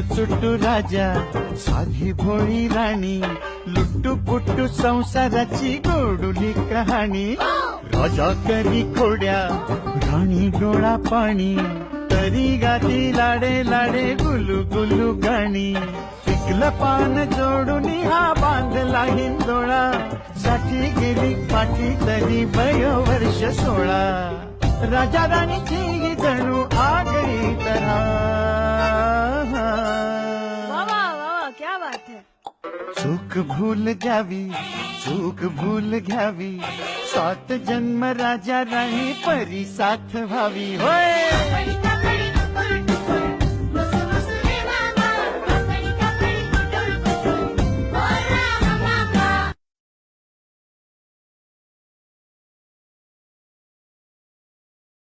चुट्टू राजा साधी भोळी राणी लुट्टू पुट्टू संसाराची गोडुली कहाणी राजा करी खोड्या राणी डोळा पाणी तरी गाती लाडे लाडे गुलू गुलू गाणी पिकलं पान जोडून हा बांधला हिंदोळा साठी गेली पाठी तरी वर्ष 16 राजा राणीची ही जणू आगळी तऱ्हा वाह वाह वाह क्या बात है. चूक भूल जावी चूक भूल घ्यावी 7 जन्म राजा राणी परी साथ व्हावी होय.